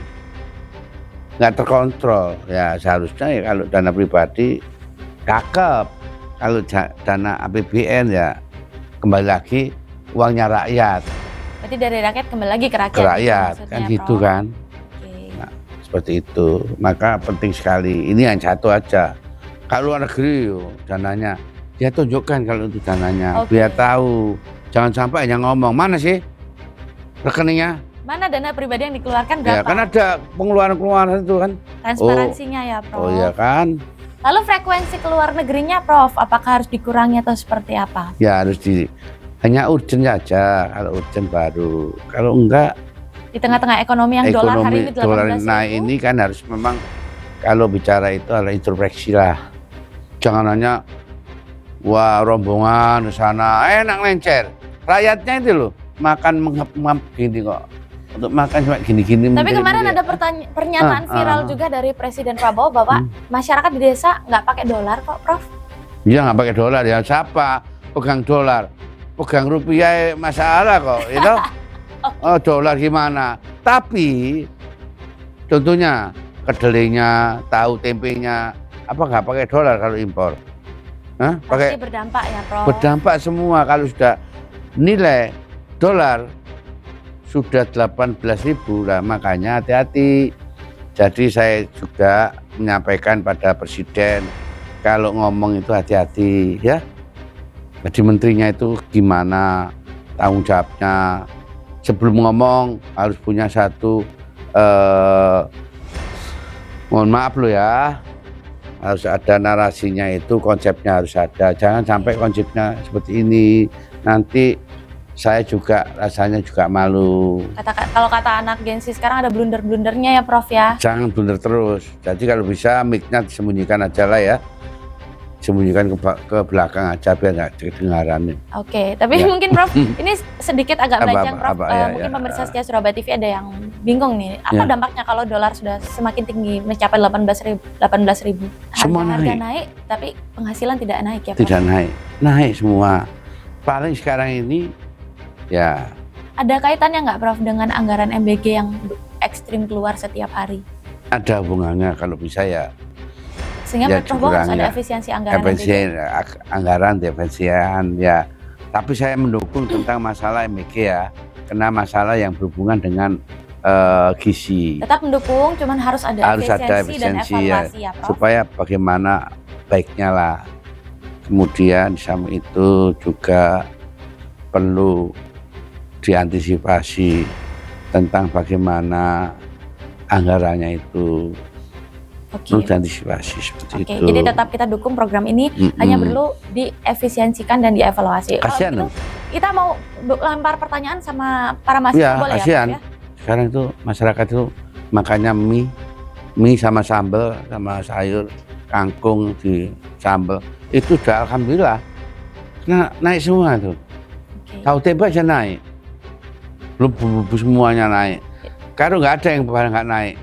nggak terkontrol. Ya seharusnya ya kalau dana pribadi cakep. Kalau dana APBN ya kembali lagi uangnya rakyat. Berarti dari rakyat kembali lagi ke rakyat. Ke rakyat kan gitu kan. Okay. Nah, seperti itu. Maka penting sekali. Ini yang satu aja. Kalau luar negeri dananya, dia tunjukkan kalau itu dananya. Biar tahu. Jangan sampai hanya ngomong mana sih rekeningnya? Mana dana pribadi yang dikeluarkan berapa? Ya kan ada pengeluaran-pengeluaran itu kan. Transparansinya ya, Prof. Oh iya kan. Lalu frekuensi keluar negerinya, Prof, apakah harus dikurangi atau seperti apa? Ya harus hanya urgent aja. Kalau urgent baru. Kalau enggak. Di tengah-tengah ekonomi yang dolar hari ini 18.000. Nah ini kan harus memang kalau bicara itu adalah introspeksi lah. Jangan hanya wah rombongan di sana enak lencer. Rakyatnya itu loh. Makan mengap-mengap gini kok. untuk makan cuma gini-gini. Tapi kemarin ada pernyataan viral juga dari Presiden Prabowo bahwa masyarakat di desa nggak pakai dolar kok, Prof. Iya, nggak pakai dolar ya. Siapa pegang dolar? Pegang rupiah masalah kok, itu. Oh, dolar gimana? Tapi contohnya kedelainya, tahu tempenya, apa nggak pakai dolar kalau impor? Hah? Pasti berdampak ya, Prof. Berdampak semua kalau sudah nilai dolar sudah 18.000 lah, makanya hati-hati. Jadi saya juga menyampaikan pada Presiden kalau ngomong itu hati-hati ya. Jadi menterinya itu gimana tanggung jawabnya. Sebelum ngomong harus punya satu mohon maaf lo ya, harus ada narasinya, itu konsepnya harus ada. Jangan sampai konsepnya seperti ini, nanti saya juga rasanya juga malu. Kalau kata anak Gen Z sekarang ada blunder-blundernya ya, Prof ya. Jangan blunder terus. Jadi kalau bisa mic-nya disembunyikan aja lah ya. Sembunyikan ke belakang aja biar nggak kedengaran. Oke, tapi ya. Mungkin Prof, ini sedikit agak melenceng Prof. Mungkin ya, pemirsa setia Surabaya TV ada yang bingung nih. Apa dampaknya kalau dolar sudah semakin tinggi mencapai 18.000? Harga naik, tapi penghasilan tidak naik ya, Prof? Tidak naik, naik semua. Paling sekarang ini ya. Ada kaitannya nggak, Prof, dengan anggaran MBG yang ekstrim keluar setiap hari? Ada hubungannya kalau bisa ya. Sehingga ya, Prof harus ada efisiensi anggaran. Anggaran, defensian ya. Tapi saya mendukung tentang masalah MBG ya, karena masalah yang berhubungan dengan gizi. Tetap mendukung, cuman harus ada efisiensi dan evaluasi ya, Prof. Supaya bagaimana baiknya lah. Kemudian sama itu juga perlu diantisipasi tentang bagaimana anggarannya itu. Perlu diantisipasi seperti itu. Jadi tetap kita dukung program ini, hanya perlu diefisiensikan dan dievaluasi. Kasihan kita mau lempar pertanyaan sama para mahasiswa, boleh kasihan. Ya? Sekarang itu masyarakat itu makannya mie sama sambal sama sayur kangkung di sambal itu udah alhamdulillah. Nah, naik semua tuh. Tahu tempe aja naik. Belum semuanya naik. Kalau nggak ada yang barang nggak naik.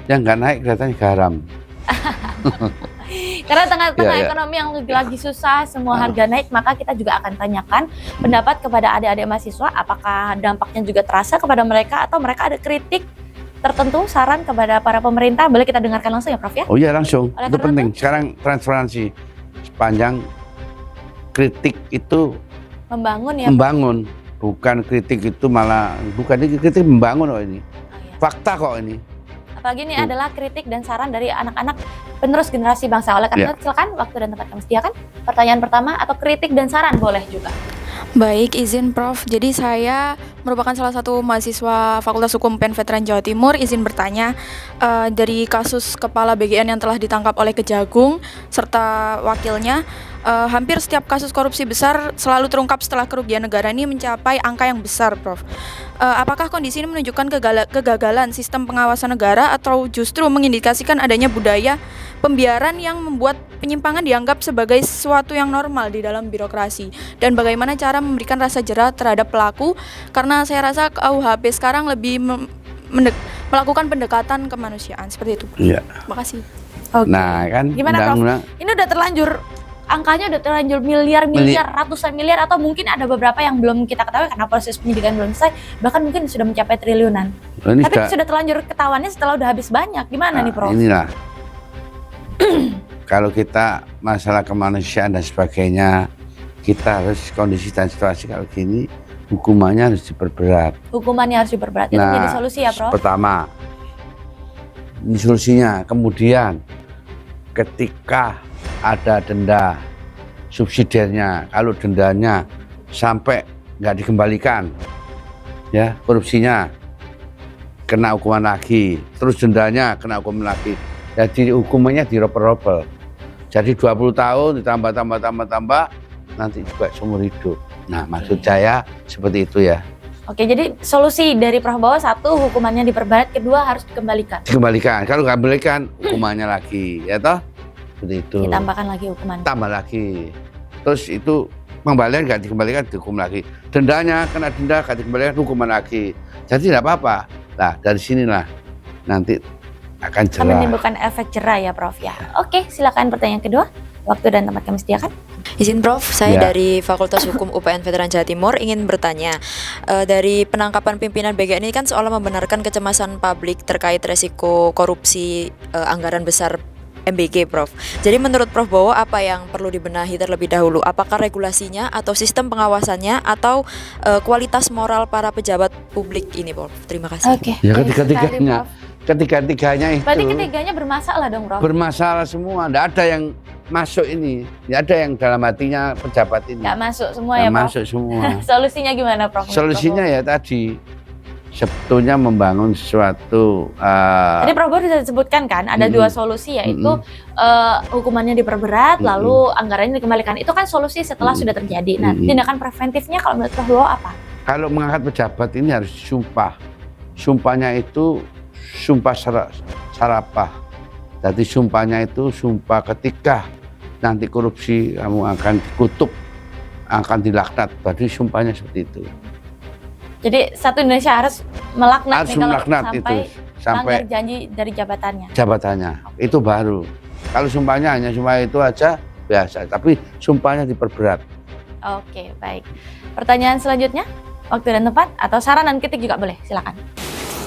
Yang nggak naik kelihatannya garam. Karena tengah-tengah ekonomi yang lagi susah, semua harga naik, maka kita juga akan tanyakan pendapat kepada adik-adik mahasiswa, apakah dampaknya juga terasa kepada mereka atau mereka ada kritik tertentu, saran kepada para pemerintah. Boleh kita dengarkan langsung ya, Prof ya? Oh iya, langsung. Itu penting. Sekarang transparansi. Sepanjang kritik itu membangun ya. Membangun, bukan kritik itu malah bukan kritik membangun kok ini. Fakta kok ini. Apalagi ini adalah kritik dan saran dari anak-anak penerus generasi bangsa. Oleh karena itu silakan waktu dan tempat kami sediakan. Pertanyaan pertama atau kritik dan saran boleh juga. Baik, izin Prof. Jadi saya merupakan salah satu mahasiswa Fakultas Hukum PEN Veteran Jawa Timur. Izin bertanya, dari kasus kepala BGN yang telah ditangkap oleh Kejagung serta wakilnya, hampir setiap kasus korupsi besar selalu terungkap setelah kerugian negara ini mencapai angka yang besar, Prof. Apakah kondisi ini menunjukkan kegagalan sistem pengawasan negara atau justru mengindikasikan adanya budaya pembiaran yang membuat penyimpangan dianggap sebagai sesuatu yang normal di dalam birokrasi? Dan bagaimana cara memberikan rasa jera terhadap pelaku? Karena saya rasa KUHP sekarang lebih melakukan pendekatan kemanusiaan seperti itu. Iya. Terima kasih. Okay. Nah, kan gimana, Prof? Ini udah terlanjur angkanya udah terlanjur miliar, ratusan miliar, atau mungkin ada beberapa yang belum kita ketahui karena proses penyidikan belum selesai, bahkan mungkin sudah mencapai triliunan. Tapi sudah terlanjur ketahuannya setelah udah habis banyak. Gimana nih, Prof? Inilah. Kalau kita masalah kemanusiaan dan sebagainya, kita harus kondisi dan situasi kalau gini, hukumannya harus diperberat. Hukumannya harus diperberat. Itu menjadi solusi ya, Prof? Pertama, ini solusinya. Kemudian ketika ada denda subsidiarnya, kalau dendanya sampai nggak dikembalikan, ya korupsinya kena hukuman lagi, terus dendanya kena hukuman lagi. Jadi hukumannya diropel-ropel. Jadi 20 tahun ditambah, nanti juga seumur hidup. Nah, maksud saya seperti itu ya. Oke, jadi solusi dari Prof bahwa satu, hukumannya diperberat, kedua harus dikembalikan. Dikembalikan, kalau nggak dikembalikan hukumannya lagi, ya toh? Seperti itu. Ditambahkan lagi hukuman. Tambah lagi. Terus itu pengembalian nggak dikembalikan dihukum lagi, dendanya kena denda nggak dikembalikan hukuman lagi, jadi tidak apa-apa. Nah dari sinilah nanti akan Akan jerah. menimbulkan efek jerah ya Prof ya. Oke, silakan pertanyaan kedua. Waktu dan tempat kami sediakan. Izin Prof, saya Ya. dari Fakultas Hukum UPN Veteran Jawa Timur ingin bertanya, dari penangkapan pimpinan BGN ini kan seolah membenarkan kecemasan publik terkait resiko korupsi anggaran besar MBG, Prof. Jadi menurut Prof Bowo apa yang perlu dibenahi terlebih dahulu? Apakah regulasinya atau sistem pengawasannya atau kualitas moral para pejabat publik ini, Prof? Terima kasih. Oke. Ya baik ketiga-tiganya, sekali, Prof. ketiga-tiganya itu Berarti ketiganya bermasalah dong, Prof. bermasalah semua. Tidak ada yang masuk ini, tidak ada yang dalam hatinya pejabat ini. Nggak masuk semua Nggak ya, Prof. masuk semua. Solusinya gimana, Prof? Solusinya ya tadi sebetulnya membangun sesuatu Tadi Prof sudah disebutkan kan ada dua solusi, yaitu hukumannya diperberat lalu anggarannya dikembalikan. Itu kan solusi setelah sudah terjadi. Nah, tindakan preventifnya kalau menurut Prof Bowo apa? kalau mengangkat pejabat ini harus disumpah. Sumpahnya itu sumpah sarapah. Jadi sumpahnya itu sumpah ketika nanti korupsi kamu akan dikutuk, akan dilaknat. Berarti sumpahnya seperti itu. Jadi satu Indonesia harus melaknat Harus nih kalau melaknat sampai itu sampai langgar janji dari jabatannya. jabatannya. Itu baru. Kalau sumpahnya hanya sumpah itu aja biasa, tapi sumpahnya diperberat. Oke, baik. Pertanyaan selanjutnya, waktu dan tempat atau saran dan kritik juga boleh, silakan.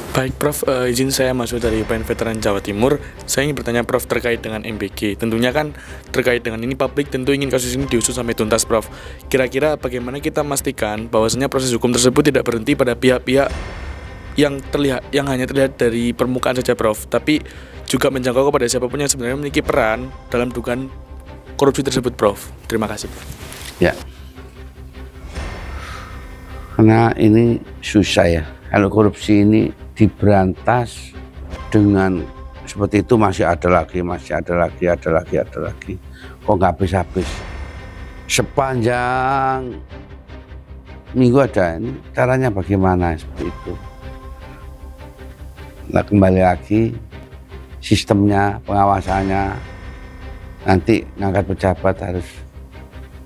Baik Prof, izin saya masuk dari UPN Veteran Jawa Timur. Saya ingin bertanya Prof terkait dengan MBG. Tentunya kan terkait dengan ini publik tentu ingin kasus ini diusut sampai tuntas, Prof. Kira-kira bagaimana kita memastikan bahwasanya proses hukum tersebut tidak berhenti pada pihak-pihak yang hanya terlihat dari permukaan saja, Prof, tapi juga menjangkau kepada siapapun yang sebenarnya memiliki peran dalam dugaan korupsi tersebut, Prof. Terima kasih, Prof. Ya. Karena ini susah ya. Kalau korupsi ini diberantas dengan seperti itu masih ada lagi. Kok nggak habis-habis. Sepanjang minggu ada ini caranya bagaimana seperti itu. Nah kembali lagi sistemnya, pengawasannya, nanti ngangkat pejabat harus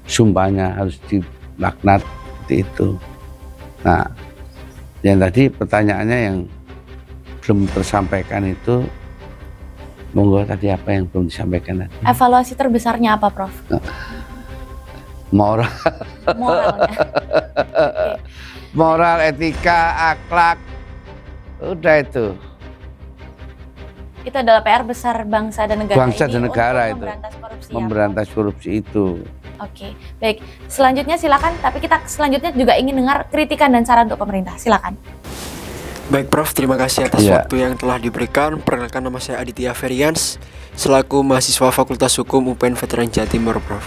sumpahnya harus dilaknat seperti itu. Nah, yang tadi pertanyaannya yang belum tersampaikan itu, monggo tadi apa yang belum disampaikan tadi? Evaluasi terbesarnya apa, Prof? Moral, Moralnya. Oke. moral, etika, akhlak, udah itu. Itu adalah PR besar bangsa dan negara Bangsa ini dan negara untuk itu. memberantas korupsi. ya, Memberantas korupsi itu. Prof? Oke, baik. Selanjutnya silakan, tapi kita selanjutnya juga ingin dengar kritikan dan saran untuk pemerintah. Silakan. Baik Prof, terima kasih atas Iya. waktu yang telah diberikan. Perkenalkan nama saya Aditya Ferians, selaku mahasiswa Fakultas Hukum UPN Veteran Jawa Timur, Prof.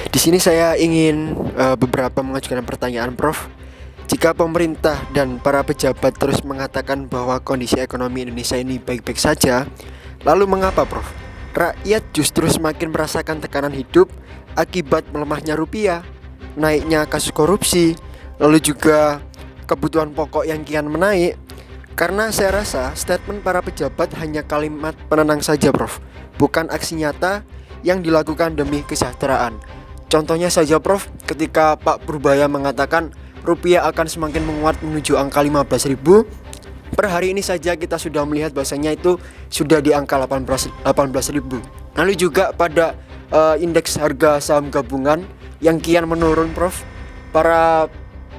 Di sini saya ingin beberapa mengajukan pertanyaan, Prof. Jika pemerintah dan para pejabat terus mengatakan bahwa kondisi ekonomi Indonesia ini baik-baik saja, lalu mengapa, Prof, rakyat justru semakin merasakan tekanan hidup akibat melemahnya rupiah, naiknya kasus korupsi, lalu juga kebutuhan pokok yang kian menaik? Karena saya rasa statement para pejabat hanya kalimat penenang saja, Prof, bukan aksi nyata yang dilakukan demi kesejahteraan. Contohnya saja, Prof, ketika Pak Purbaya mengatakan rupiah akan semakin menguat menuju angka 15.000, per hari ini saja kita sudah melihat bahwasanya itu sudah di angka 18.000. Lalu juga pada indeks harga saham gabungan yang kian menurun, Prof, para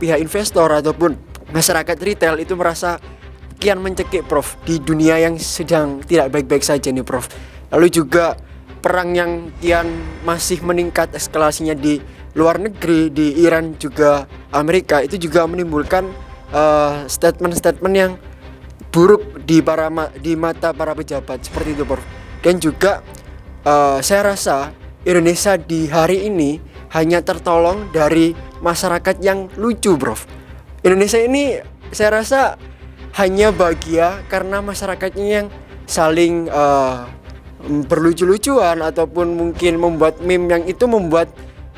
pihak investor ataupun masyarakat retail itu merasa kian mencekik, Prof, di dunia yang sedang tidak baik-baik saja nih, Prof. Lalu juga perang yang kian masih meningkat eskalasinya di luar negeri, di Iran juga Amerika, itu juga menimbulkan statement-statement yang buruk di mata para pejabat seperti itu, Prof. Dan juga saya rasa Indonesia di hari ini hanya tertolong dari masyarakat yang lucu, Prof. Indonesia ini saya rasa hanya bahagia karena masyarakatnya yang saling berlucu-lucuan ataupun mungkin membuat meme yang itu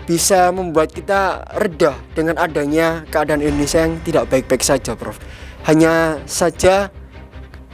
bisa membuat kita reda dengan adanya keadaan Indonesia yang tidak baik-baik saja, Prof. Hanya saja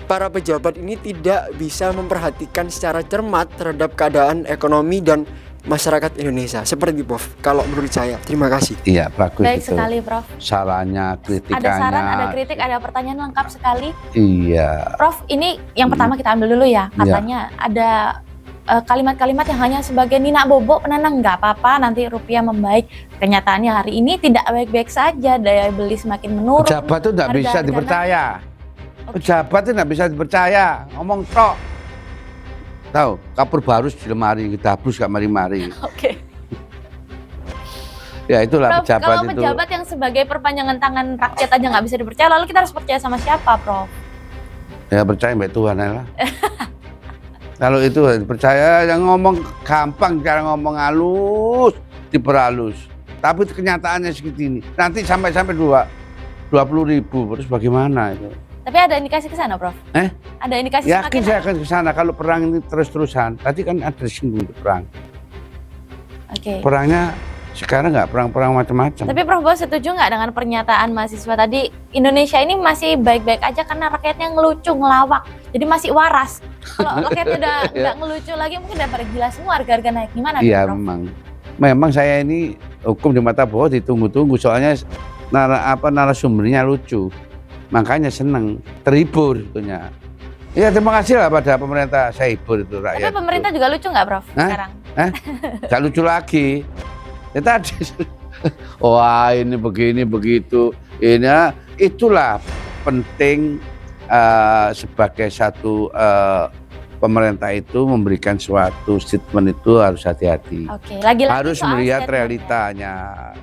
para pejabat ini tidak bisa memperhatikan secara cermat terhadap keadaan ekonomi dan masyarakat Indonesia. Seperti Prof, kalau menurut saya. Terima kasih. Iya, bagus Baik itu. sekali, Prof. Sarannya, kritikannya. Ada saran, ada kritik, ada pertanyaan lengkap sekali. Iya. Prof, ini yang pertama kita ambil dulu ya. Katanya ada kalimat-kalimat yang hanya sebagai nina bobo penenang, nggak apa-apa nanti rupiah membaik. Kenyataannya hari ini tidak baik-baik saja, daya beli semakin menurun. Pejabat itu nggak bisa harga-harga dipercaya. Oke. Pejabat itu nggak bisa dipercaya. Ngomong tok. Tahu, kapur barus di lemari, dihapus gak mari-mari. Oke. Ya itulah Prof, pejabat kalau itu. pejabat yang sebagai perpanjangan tangan rakyat aja nggak bisa dipercaya, lalu kita harus percaya sama siapa, Prof? Ya percaya mbak Tuhan ya lah. Kalau itu percaya yang ngomong gampang, cara ngomong halus, diperhalus. Tapi kenyataannya segini. Nanti sampai 20.000, terus bagaimana itu? Tapi ada indikasi ke sana, Prof? Ada indikasi Yakin semakin saya akan ke sana kalau perang ini terus-terusan. Tadi kan ada singgung perang. Oke. Perangnya sekarang nggak perang-perang macam-macam. Tapi Prof Bos setuju nggak dengan pernyataan mahasiswa tadi, Indonesia ini masih baik-baik aja karena rakyatnya ngelucu, ngelawak, jadi masih waras. Kalau rakyatnya udah nggak ngelucu lagi, mungkin udah pada gila semua, harga-harga naik. Gimana Iya Prof? memang saya ini hukum di mata bawah ditunggu-tunggu, soalnya narasumbernya lucu, makanya seneng, terhibur sebetulnya. Ya terima kasih lah pada pemerintah, saya hibur itu rakyat. Tapi pemerintah juga lucu nggak Prof Hah? sekarang? Gak lucu lagi. Ya tadi, wah ini begini begitu, ini itulah penting sebagai satu pemerintah itu memberikan suatu statement itu harus hati-hati. Oke, lagi-lagi Harus soal melihat statement ya. realitanya,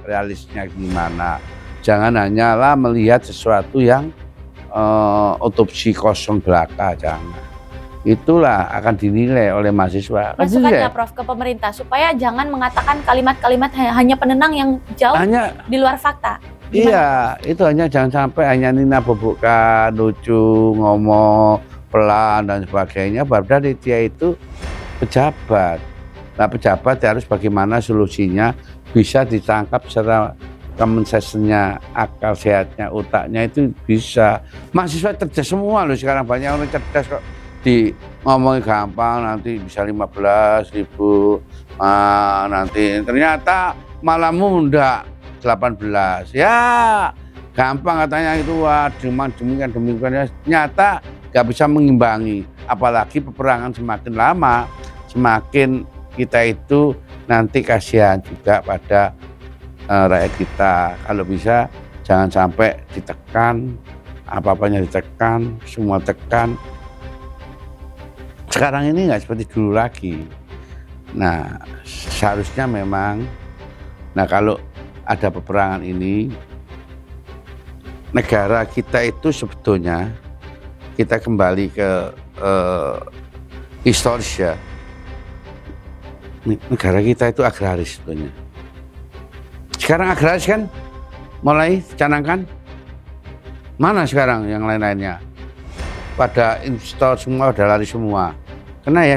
realisnya gimana. Jangan hanyalah melihat sesuatu yang otopsi kosong belaka, jangan. Itulah akan dinilai oleh mahasiswa. Masukannya Prof ke pemerintah supaya jangan mengatakan kalimat-kalimat hanya penenang yang jauh Hanya di luar fakta. iya, itu hanya jangan sampai hanya nina bobokan, lucu, ngomong pelan dan sebagainya. Padahal dia itu pejabat. Nah pejabat harus bagaimana solusinya bisa ditangkap secara common sense-nya, akal sehatnya, otaknya itu bisa. Mahasiswa cerdas semua loh sekarang, banyak orang cerdas kok. Di ngomongin gampang nanti bisa 15.000, nanti ternyata malah muda 18. Ya gampang katanya itu, wah demikian nyata nggak bisa mengimbangi. Apalagi peperangan semakin lama, semakin kita itu nanti kasihan juga pada rakyat kita. Kalau bisa jangan sampai ditekan, apa-apanya ditekan, semua tekan. Sekarang ini nggak seperti dulu lagi. Nah seharusnya memang, nah kalau ada peperangan ini, negara kita itu sebetulnya kita kembali ke historis ya. Negara kita itu agraris sebetulnya. Sekarang agraris kan mulai dicanangkan. Mana sekarang yang lain-lainnya? Pada investor semua udah lari semua. Karena ya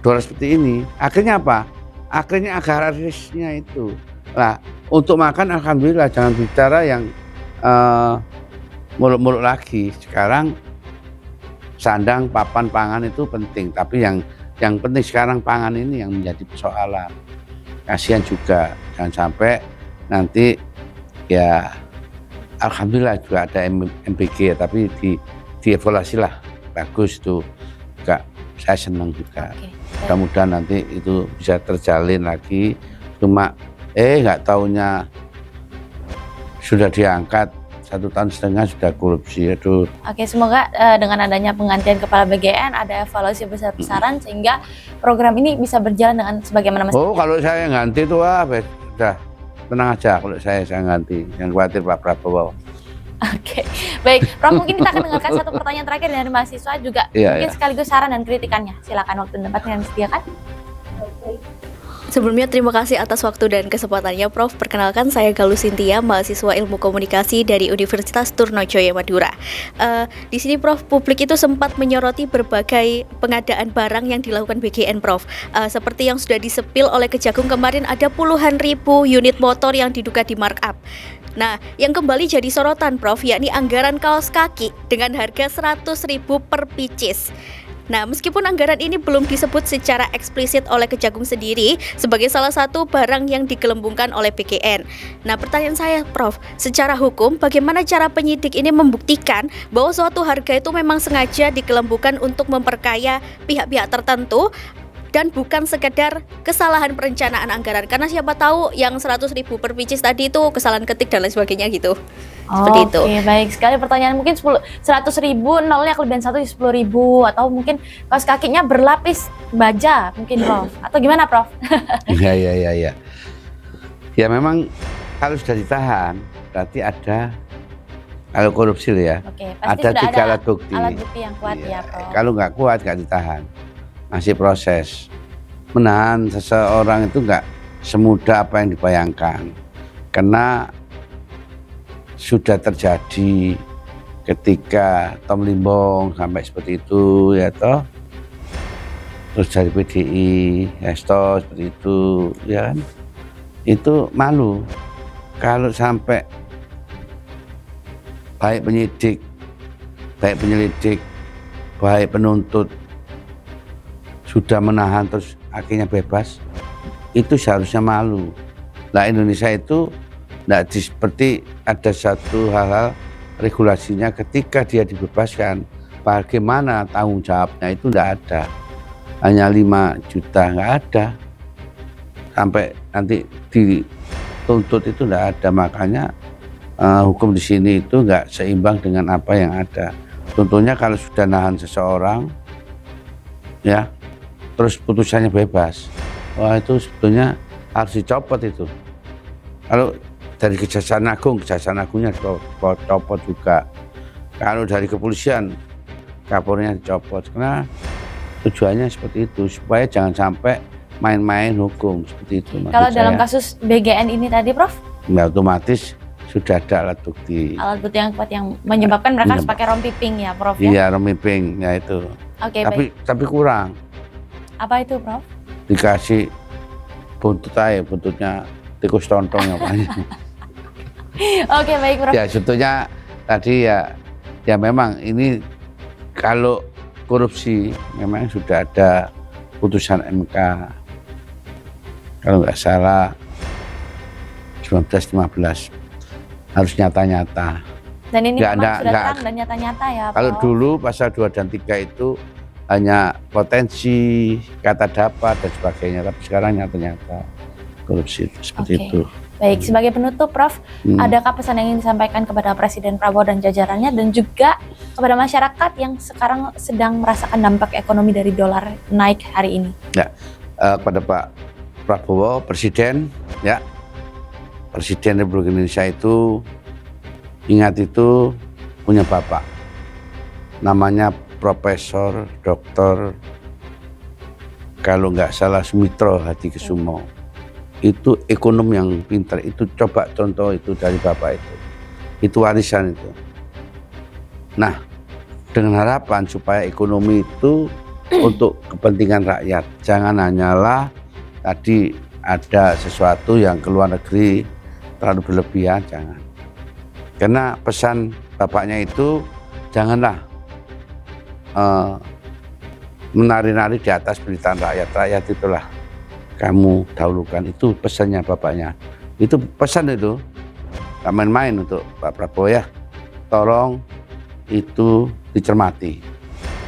dolar seperti ini. Akhirnya apa? Akhirnya agrarisnya itu. Nah, untuk makan alhamdulillah, jangan bicara yang muluk-muluk lagi. Sekarang sandang, papan, pangan itu penting, tapi yang penting sekarang pangan ini yang menjadi persoalan. Kasihan juga, jangan sampai nanti ya alhamdulillah juga ada MBG, tapi dievaluasi lah, bagus itu juga, saya senang juga. Mudah-mudahan nanti itu bisa terjalin lagi. Cuma nggak taunya sudah diangkat 1,5 tahun sudah korupsi. Aduh. Oke, semoga dengan adanya penggantian kepala BGN ada evaluasi besar-besaran sehingga program ini bisa berjalan dengan sebagaimana mestinya. Oh, kalau saya ganti itu sudah tenang aja, kalau saya ganti, jangan khawatir Pak Prabowo. Oke, baik. Prof, mungkin kita akan dengarkan satu pertanyaan terakhir dari mahasiswa juga, mungkin sekaligus saran dan kritikannya. Silakan, waktu dan tempatnya yang disediakan. Sebelumnya terima kasih atas waktu dan kesempatannya Prof. Perkenalkan saya Galuh Cynthia, mahasiswa Ilmu Komunikasi dari Universitas Trunojoyo Madura. Di sini Prof, publik itu sempat menyoroti berbagai pengadaan barang yang dilakukan BGN Prof. Seperti yang sudah disepil oleh Kejagung kemarin, ada puluhan ribu unit motor yang diduga di markup. Nah, yang kembali jadi sorotan Prof, yakni anggaran kaos kaki dengan harga 100.000 per pieces. Nah, meskipun anggaran ini belum disebut secara eksplisit oleh Kejagung sendiri sebagai salah satu barang yang digelembungkan oleh BGN. Nah, pertanyaan saya, Prof, secara hukum bagaimana cara penyidik ini membuktikan bahwa suatu harga itu memang sengaja digelembungkan untuk memperkaya pihak-pihak tertentu dan bukan sekedar kesalahan perencanaan anggaran, karena siapa tahu yang 100.000 per pieces tadi itu kesalahan ketik dan lain sebagainya gitu. Seperti itu. Oke, baik sekali pertanyaan. Mungkin 100.000 nolnya kelebihan 1 di 10.000, atau mungkin kaos kakinya berlapis baja mungkin, Prof, atau gimana, Prof? Iya. Ya memang kalau sudah ditahan berarti ada, kalau korupsi ya, Oke, pasti ada sudah 3 alat bukti. alat bukti yang kuat Iya, ya, Prof. kalau nggak kuat nggak ditahan, masih proses. Menahan seseorang itu nggak semudah apa yang dibayangkan, karena sudah terjadi ketika Tom Limbong sampai seperti itu ya toh, terus dari PDI Hasto seperti itu ya kan, itu malu kalau sampai baik penyidik, baik penyelidik, baik penuntut sudah menahan terus akhirnya bebas, itu seharusnya malu. Nah, Indonesia itu tidak seperti ada satu hal-hal regulasinya ketika dia dibebaskan, bagaimana tanggung jawabnya itu tidak ada. Hanya 5 juta, nggak ada. Sampai nanti dituntut itu tidak ada. Makanya hukum di sini itu nggak seimbang dengan apa yang ada. Contohnya kalau sudah nahan seseorang, ya, terus putusannya bebas, wah itu sebetulnya harus dicopot itu. Kalau dari Kejaksaan Agungnya dicopot juga. Kalau dari kepolisian, Kapolrinya dicopot, karena tujuannya seperti itu, supaya jangan sampai main-main hukum seperti itu. Kalau dalam kasus BGN ini tadi, Prof, ya otomatis sudah ada alat bukti. alat bukti yang kuat yang menyebabkan mereka harus pakai rompiping ya, Prof, ya? Iya, rompiping, ya itu. Oke, baik. Tapi kurang. Apa itu, Prof? Dikasih buntut aja, buntutnya tikus tontong yang banyak. Oke, baik, Prof. Ya sebetulnya tadi ya memang ini kalau korupsi memang sudah ada putusan MK, kalau nggak salah 1915, harus nyata-nyata. Dan ini Nggak memang ada- sudah nggak- terang dan nyata-nyata ya, Kalau Prof. dulu pasal 2 dan 3 itu hanya potensi, kata dapat dan sebagainya, tapi sekarang nyata-nyata korupsi itu seperti Oke. itu. Baik, sebagai penutup, Prof, adakah pesan yang ingin disampaikan kepada Presiden Prabowo dan jajarannya, dan juga kepada masyarakat yang sekarang sedang merasakan dampak ekonomi dari dolar naik hari ini? Kepada Pak Prabowo, Presiden, ya, Presiden Republik Indonesia itu, ingat itu punya bapak, namanya Profesor Dr. kalau nggak salah Sumitro Hadikusumo. Itu ekonom yang pintar, itu coba contoh itu dari bapak itu warisan itu. Nah, dengan harapan supaya ekonomi itu untuk kepentingan rakyat, jangan hanyalah tadi ada sesuatu yang ke luar negeri terlalu berlebihan, jangan. Karena pesan bapaknya itu janganlah menari-nari di atas penderitaan rakyat. Rakyat itulah kamu dahulukan, itu pesannya bapaknya. Itu pesan itu, tak main-main untuk Pak Prabowo ya. Tolong itu dicermati.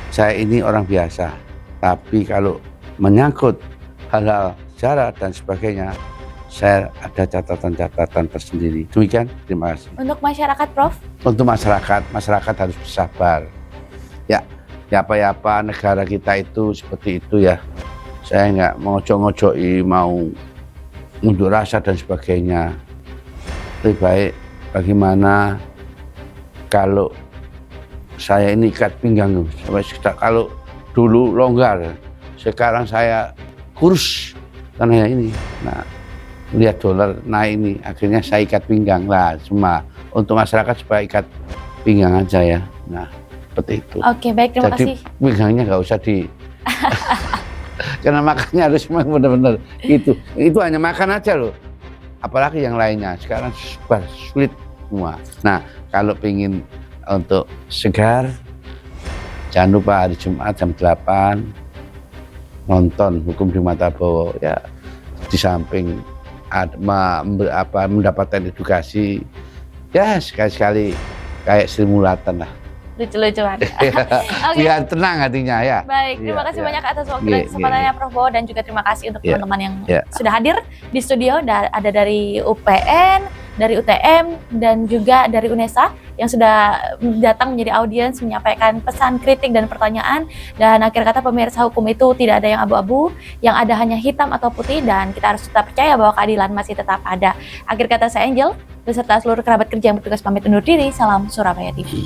Saya ini orang biasa, tapi kalau menyangkut hal-hal sejarah dan sebagainya, saya ada catatan-catatan tersendiri. Demikian, terima kasih. Untuk masyarakat, Prof? Untuk masyarakat harus bersabar. Ya apa-apa negara kita itu seperti itu ya. Saya nggak ngocok-ngocoki, mau unjuk rasa dan sebagainya. Lebih baik bagaimana kalau saya ini ikat pinggang. Kalau dulu longgar, sekarang saya kurus karena ini. Nah, lihat dolar naik ini, akhirnya saya ikat pinggang lah. Cuma untuk masyarakat supaya ikat pinggang aja ya. Nah, seperti itu. Oke, baik, terima Jadi kasih. pinggangnya nggak usah di karena makannya harus memang benar-benar itu hanya makan aja loh, apalagi yang lainnya sekarang sulit semua. Nah, kalau pingin untuk segar Jangan lupa hari Jumat jam 8 nonton Hukum di Mata Bowo ya, di samping mendapatkan edukasi ya, sekali-sekali kayak simulatan lah. Lucu-lucuan. Oke. Biar tenang hatinya ya. Baik, terima Iya, kasih iya. banyak atas waktu dan kesempatannya Prof Bowo, dan juga terima kasih untuk Iya, teman-teman yang iya. sudah hadir di studio. Ada dari UPN, dari UTM, dan juga dari UNESA yang sudah datang menjadi audiens menyampaikan pesan, kritik, dan pertanyaan. Dan akhir kata pemirsa, hukum itu tidak ada yang abu-abu, yang ada hanya hitam atau putih, dan kita harus tetap percaya bahwa keadilan masih tetap ada. Akhir kata saya Angel, beserta seluruh kerabat kerja yang bertugas pamit undur diri. Salam Surabaya TV.